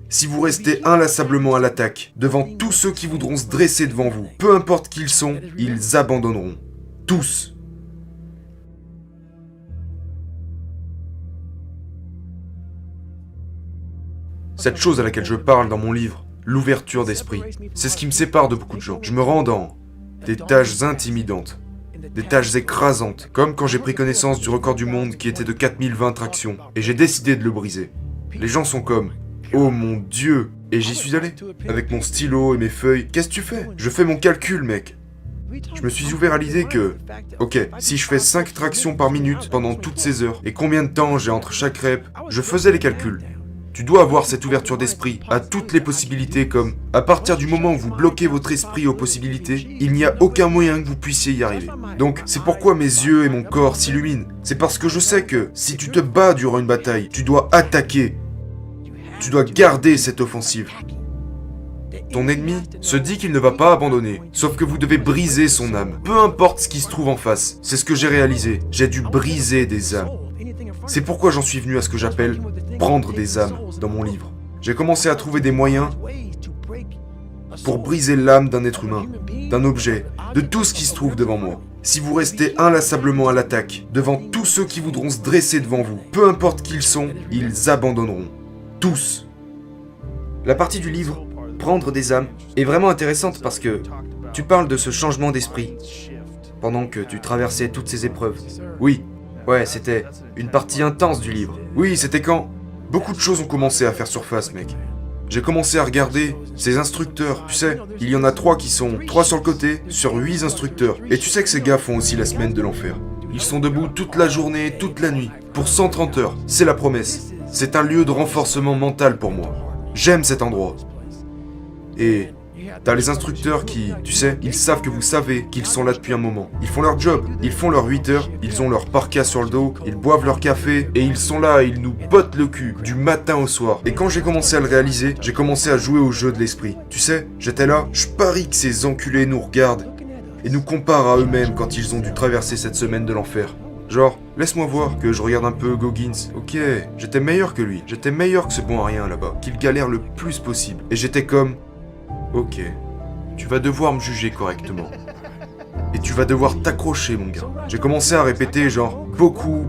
Si vous restez inlassablement à l'attaque, devant tous ceux qui voudront se dresser devant vous, peu importe qui ils sont, ils abandonneront. Tous. Cette chose à laquelle je parle dans mon livre, l'ouverture d'esprit, c'est ce qui me sépare de beaucoup de gens. Je me rends dans des tâches intimidantes, des tâches écrasantes, comme quand j'ai pris connaissance du record du monde qui était de 4020 tractions, et j'ai décidé de le briser. Les gens sont comme « Oh mon Dieu !» Et j'y suis allé, avec mon stylo et mes feuilles. Qu'est-ce que tu fais? Je fais mon calcul, mec. Je me suis ouvert à l'idée que, ok, si je fais 5 tractions par minute pendant toutes ces heures, et combien de temps j'ai entre chaque rep, je faisais les calculs. Tu dois avoir cette ouverture d'esprit à toutes les possibilités comme, à partir du moment où vous bloquez votre esprit aux possibilités, il n'y a aucun moyen que vous puissiez y arriver. Donc, c'est pourquoi mes yeux et mon corps s'illuminent. C'est parce que je sais que, si tu te bats durant une bataille, tu dois attaquer. Tu dois garder cette offensive. Ton ennemi se dit qu'il ne va pas abandonner, sauf que vous devez briser son âme. Peu importe ce qui se trouve en face, c'est ce que j'ai réalisé. J'ai dû briser des âmes. C'est pourquoi j'en suis venu à ce que j'appelle prendre des âmes dans mon livre. J'ai commencé à trouver des moyens pour briser l'âme d'un être humain, d'un objet, de tout ce qui se trouve devant moi. Si vous restez inlassablement à l'attaque, devant tous ceux qui voudront se dresser devant vous, peu importe qui ils sont, ils abandonneront. Tous. La partie du livre, prendre des âmes, est vraiment intéressante parce que tu parles de ce changement d'esprit pendant que tu traversais toutes ces épreuves. Oui, ouais, c'était une partie intense du livre. Oui, c'était quand beaucoup de choses ont commencé à faire surface, mec. J'ai commencé à regarder ces instructeurs. Tu sais, il y en a 3 qui sont 3 sur le côté, sur 8 instructeurs. Et tu sais que ces gars font aussi la semaine de l'enfer. Ils sont debout toute la journée, toute la nuit, pour 130 heures. C'est la promesse. C'est un lieu de renforcement mental pour moi. J'aime cet endroit. Et t'as les instructeurs qui, tu sais, ils savent que vous savez qu'ils sont là depuis un moment. Ils font leur job, ils font leurs 8 heures, ils ont leur parka sur le dos, ils boivent leur café, et ils sont là et ils nous bottent le cul, du matin au soir. Et quand j'ai commencé à le réaliser, j'ai commencé à jouer au jeu de l'esprit. Tu sais, j'étais là, je parie que ces enculés nous regardent, et nous comparent à eux-mêmes quand ils ont dû traverser cette semaine de l'enfer. Genre, laisse-moi voir que je regarde un peu Goggins. Ok, j'étais meilleur que lui, j'étais meilleur que ce bon à rien là-bas, qu'il galère le plus possible. Et j'étais comme... Ok, tu vas devoir me juger correctement. Et tu vas devoir t'accrocher, mon gars. J'ai commencé à répéter genre, beaucoup,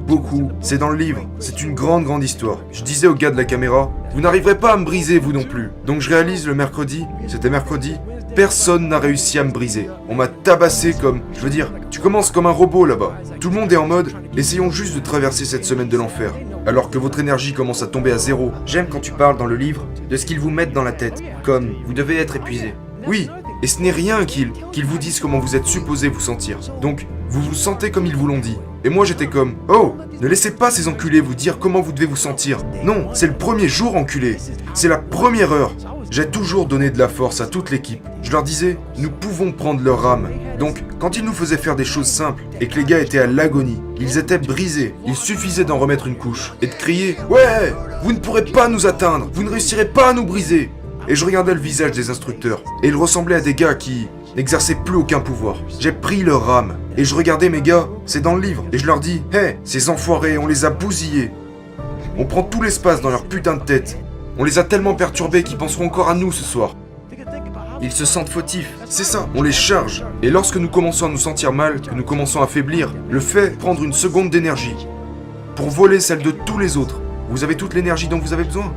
c'est dans le livre, c'est une grande histoire. Je disais au gars de la caméra, vous n'arriverez pas à me briser vous non plus. Donc je réalise le mercredi, c'était mercredi, personne n'a réussi à me briser. On m'a tabassé comme, je veux dire, tu commences comme un robot là-bas. Tout le monde est en mode, essayons juste de traverser cette semaine de l'enfer. Alors que votre énergie commence à tomber à zéro. J'aime quand tu parles dans le livre de ce qu'ils vous mettent dans la tête, comme vous devez être épuisé. Oui, et ce n'est rien qu'ils vous disent comment vous êtes supposé vous sentir. Donc, vous vous sentez comme ils vous l'ont dit. Et moi j'étais comme, oh, ne laissez pas ces enculés vous dire comment vous devez vous sentir. Non, c'est le premier jour enculé. C'est la première heure. J'ai toujours donné de la force à toute l'équipe. Je leur disais, nous pouvons prendre leur âme. Donc, quand ils nous faisaient faire des choses simples et que les gars étaient à l'agonie, ils étaient brisés. Il suffisait d'en remettre une couche et de crier, ouais, vous ne pourrez pas nous atteindre, vous ne réussirez pas à nous briser. Et je regardais le visage des instructeurs et ils ressemblaient à des gars qui n'exerçaient plus aucun pouvoir. J'ai pris leur âme et je regardais mes gars, c'est dans le livre, et je leur dis, hey, ces enfoirés, on les a bousillés. On prend tout l'espace dans leur putain de tête. On les a tellement perturbés qu'ils penseront encore à nous ce soir. Ils se sentent fautifs, c'est ça, on les charge. Et lorsque nous commençons à nous sentir mal, que nous commençons à faiblir, le fait prendre une seconde d'énergie pour voler celle de tous les autres. Vous avez toute l'énergie dont vous avez besoin.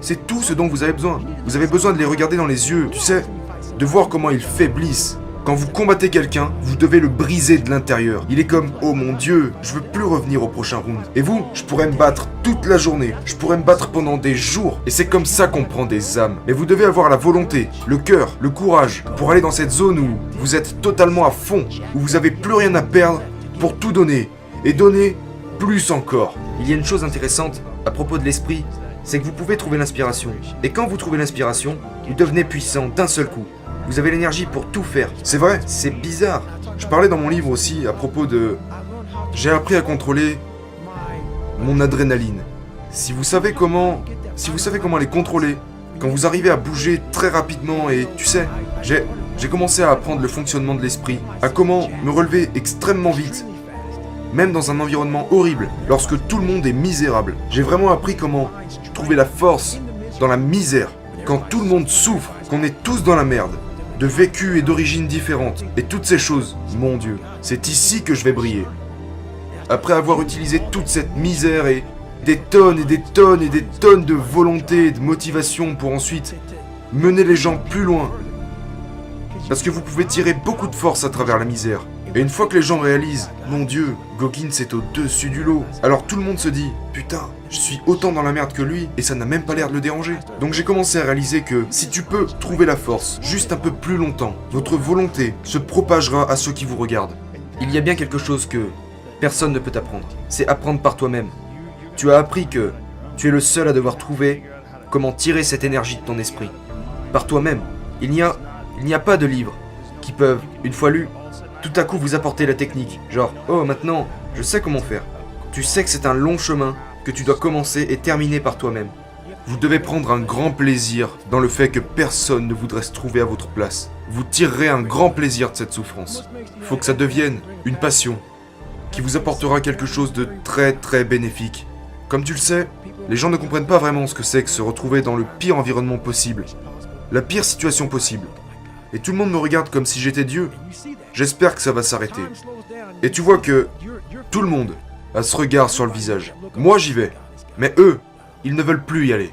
C'est tout ce dont vous avez besoin. Vous avez besoin de les regarder dans les yeux, tu sais, de voir comment ils faiblissent. Quand vous combattez quelqu'un, vous devez le briser de l'intérieur. Il est comme, oh mon Dieu, je veux plus revenir au prochain round. Et vous, je pourrais me battre toute la journée. Je pourrais me battre pendant des jours. Et c'est comme ça qu'on prend des âmes. Mais vous devez avoir la volonté, le cœur, le courage pour aller dans cette zone où vous êtes totalement à fond, où vous avez plus rien à perdre pour tout donner. Et donner plus encore. Il y a une chose intéressante à propos de l'esprit, c'est que vous pouvez trouver l'inspiration. Et quand vous trouvez l'inspiration, vous devenez puissant d'un seul coup. Vous avez l'énergie pour tout faire. C'est vrai, c'est bizarre. Je parlais dans mon livre aussi à propos de... J'ai appris à contrôler mon adrénaline. Si vous savez comment les contrôler, quand vous arrivez à bouger très rapidement et tu sais, j'ai commencé à apprendre le fonctionnement de l'esprit, à comment me relever extrêmement vite, même dans un environnement horrible, lorsque tout le monde est misérable. J'ai vraiment appris comment trouver la force dans la misère. quand tout le monde souffre, qu'on est tous dans la merde, de vécus et d'origines différentes, et toutes ces choses, mon Dieu, c'est ici que je vais briller. Après avoir utilisé toute cette misère et des tonnes et des tonnes et des tonnes de volonté et de motivation pour ensuite mener les gens plus loin. Parce que vous pouvez tirer beaucoup de force à travers la misère. Et une fois que les gens réalisent, mon Dieu, Goggins est au-dessus du lot, alors tout le monde se dit, putain, je suis autant dans la merde que lui, et ça n'a même pas l'air de le déranger. Donc j'ai commencé à réaliser que si tu peux trouver la force, juste un peu plus longtemps, votre volonté se propagera à ceux qui vous regardent. Il y a bien quelque chose que personne ne peut t'apprendre, c'est apprendre par toi-même. Tu as appris que tu es le seul à devoir trouver comment tirer cette énergie de ton esprit. Par toi-même. Il n'y a pas de livres qui peuvent, une fois lus, tout à coup vous apporter la technique. Genre, oh maintenant, je sais comment faire. Tu sais que c'est un long chemin que tu dois commencer et terminer par toi-même. Vous devez prendre un grand plaisir dans le fait que personne ne voudrait se trouver à votre place. Vous tirerez un grand plaisir de cette souffrance. Il faut que ça devienne une passion qui vous apportera quelque chose de très très bénéfique. Comme tu le sais, les gens ne comprennent pas vraiment ce que c'est que se retrouver dans le pire environnement possible, la pire situation possible. Et tout le monde me regarde comme si j'étais Dieu. J'espère que ça va s'arrêter. Et tu vois que tout le monde a ce regard sur le visage. Moi j'y vais, mais eux, ils ne veulent plus y aller.